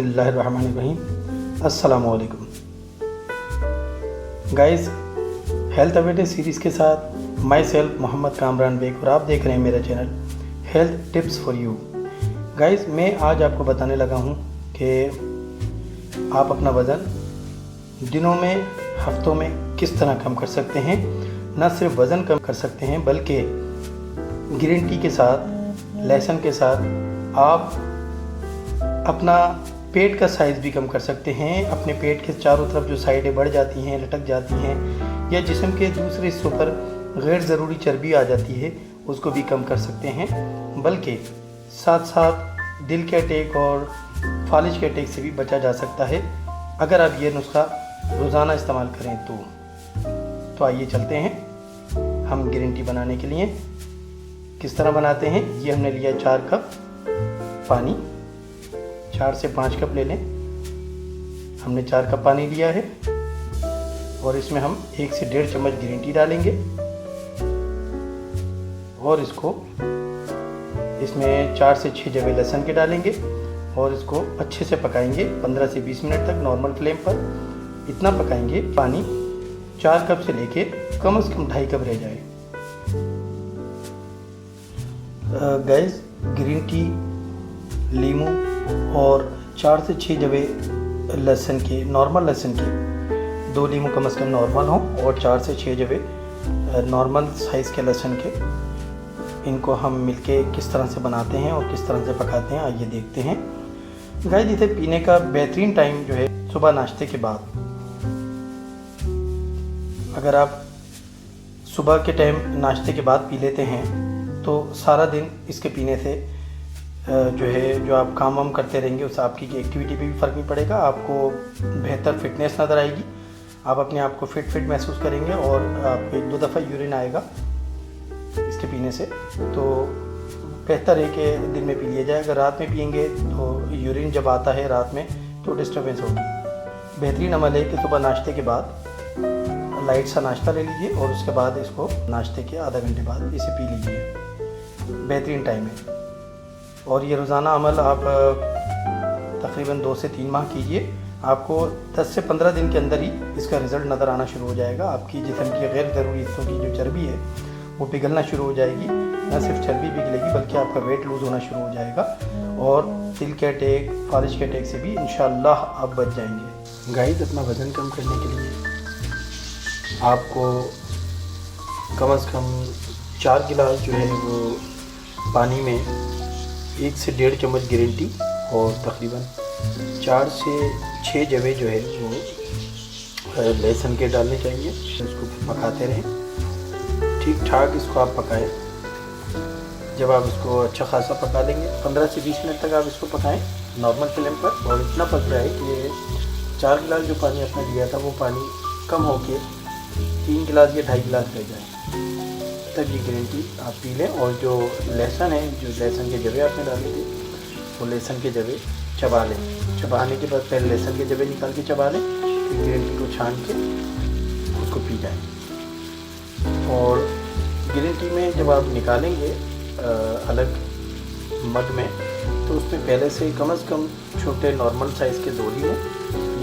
बिस्मिल्लाहिर्रहमानिर्रहीम। अस्सलामुअलैकुम guys, health awareness series के साथ माई सेल्फ मोहम्मद कामरान बेग और आप देख रहे हैं मेरा channel health tips for you. Guys, मैं आज आपको बताने लगा हूं कि आप अपना वज़न दिनों में, हफ्तों में किस तरह कम कर सकते हैं। न सिर्फ वज़न कम कर सकते हैं बल्कि ग्रीन टी के साथ, लहसुन के साथ आप अपना पेट का साइज़ भी कम कर सकते हैं। अपने पेट के चारों तरफ जो साइडें बढ़ जाती हैं, लटक जाती हैं, या जिस्म के दूसरे हिस्सों पर गैर ज़रूरी चर्बी आ जाती है, उसको भी कम कर सकते हैं। बल्कि साथ साथ दिल के अटैक और फालिज के अटैक से भी बचा जा सकता है अगर आप ये नुस्खा रोज़ाना इस्तेमाल करें तो आइए चलते हैं हम ग्रीन टी बनाने के लिए। किस तरह बनाते हैं, ये हमने लिया 4 कप पानी, 4 से 5 कप ले लें। हमने 4 कप पानी लिया है और इसमें हम 1 से 1.5 चम्मच ग्रीन टी डालेंगे और इसमें 4 से 6 जवे लहसुन के डालेंगे और इसको अच्छे से पकाएंगे 15 से 20 मिनट तक नॉर्मल फ्लेम पर। इतना पकाएंगे पानी 4 कप से लेके कम से कम 2.5 कप रह जाए। गैस, ग्रीन टी, लीमू और 4 से 6 जवे लहसुन के, नॉर्मल लहसुन के, 2 लीमू कम से कम नॉर्मल हों और 4 से 6 जवे नॉर्मल साइज़ के लहसुन के, इनको हम मिलके किस तरह से बनाते हैं और किस तरह से पकाते हैं आइए देखते हैं। गाइस, इसे पीने का बेहतरीन टाइम जो है सुबह नाश्ते के बाद। अगर आप सुबह के टाइम नाश्ते के बाद पी लेते हैं तो सारा दिन इसके पीने से जो आप काम करते रहेंगे उससे आपकी एक्टिविटी पे भी फ़र्क नहीं पड़ेगा। आपको बेहतर फिटनेस नज़र आएगी, आप अपने आप को फिट महसूस करेंगे और आपको 1-2 दफ़ा यूरिन आएगा इसके पीने से। तो बेहतर है कि दिन में पी लिया जाए। अगर रात में पियेंगे तो यूरिन जब आता है रात में तो डिस्टर्बेंस होगी। बेहतरीन अमल है कि सुबह नाश्ते के बाद लाइट सा नाश्ता ले लीजिए और उसके बाद इसको नाश्ते के आधा घंटे बाद इसे पी लीजिए। बेहतरीन टाइम है और ये रोज़ाना अमल आप तकरीबन 2 से 3 माह कीजिए। आपको 10 से 15 दिन के अंदर ही इसका रिज़ल्ट नज़र आना शुरू हो जाएगा। आपकी जिस्म की गैर ज़रूरी हिस्सों की जो चर्बी है वो पिघलना शुरू हो जाएगी। न सिर्फ चर्बी पिघलेगी बल्कि आपका वेट लूज़ होना शुरू हो जाएगा और दिल के अटैक, फालिज के अटैक से भी इंशाअल्लाह आप बच जाएंगे। गाइस, अपना वज़न कम करने के लिए आपको कम से कम 4 गिलास जो है वो पानी में 1 से 1.5 चम्मच ग्रीन टी और तकरीबन 4 से 6 जवे जो है वो लहसुन के डालने चाहिए। इसको पकाते रहें, ठीक ठाक इसको आप पकाएं। जब आप इसको अच्छा खासा पका लेंगे 15 से 20 मिनट तक आप इसको पकाएं नॉर्मल फ्लेम पर और इतना पक जाए कि 4 गिलास जो पानी आपने लिया था वो पानी कम होके 3 गिलास या 2.5 गिलास रह जाए, तब ये ग्रीन टी आप पी लें। और जो लहसुन है, जो लहसुन के जवे आपने डाले थे वो लहसुन के जवे चबा लें। चबाने के बाद पहले लहसुन के जवे निकाल के चबा लें, फिर ग्रीन टी को छान के उसको पी जाएं। और ग्रीन टी में जब आप निकालेंगे अलग मग में तो उसमें पहले से कम छोटे नॉर्मल साइज़ के 2 लीमू,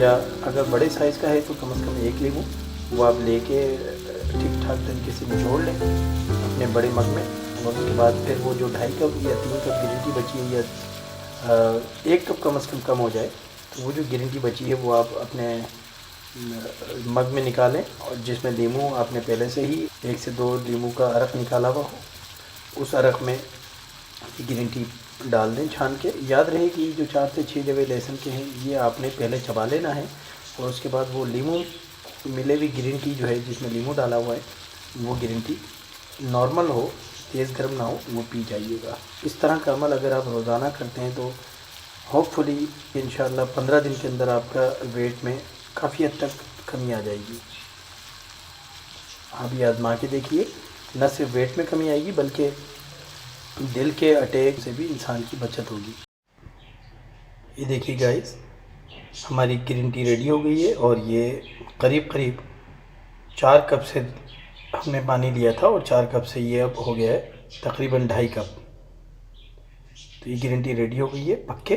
या अगर बड़े साइज़ का है तो कम से कम 1 लीमू वो आप लेके ठीक ठाक तरीके से निचोड़ लें अपने बड़े मग में। और उसके बाद फिर वो जो 2.5 कप या 3 कप ग्रीन टी बची है या 1 कप कम से कम हो जाए तो वो जो ग्रीन टी बची है वो आप अपने मग में निकालें और जिसमें लीमू आपने पहले से ही 1 से 2 लीमू का अरक निकाला हुआ हो उस अरक में ग्रीन टी डाल दें छान के। याद रहे कि जो 4 से 6 जवे लहसुन के हैं ये आपने पहले चबा लेना है और उसके बाद वो लीमू मिले हुई ग्रीन टी जो है जिसमें लीमू डाला हुआ है वो ग्रीन टी नॉर्मल हो, तेज़ गर्म ना हो, वो पी जाइएगा। इस तरह का अमल अगर आप रोज़ाना करते हैं तो होपफुली इंशाअल्लाह 15 दिन के अंदर आपका वेट में काफ़ी हद तक कमी आ जाएगी। आप ये आजमा के देखिए, न सिर्फ वेट में कमी आएगी बल्कि दिल के अटैक से भी इंसान की बचत होगी। ये देखिए गाइस, हमारी ग्रीन टी रेडी हो गई है और ये करीब 4 कप से हमने पानी लिया था और 4 कप से ये अब हो गया है तकरीबन 2.5 कप। तो ये ग्रीन टी रेडी हो गई है पक के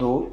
2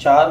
4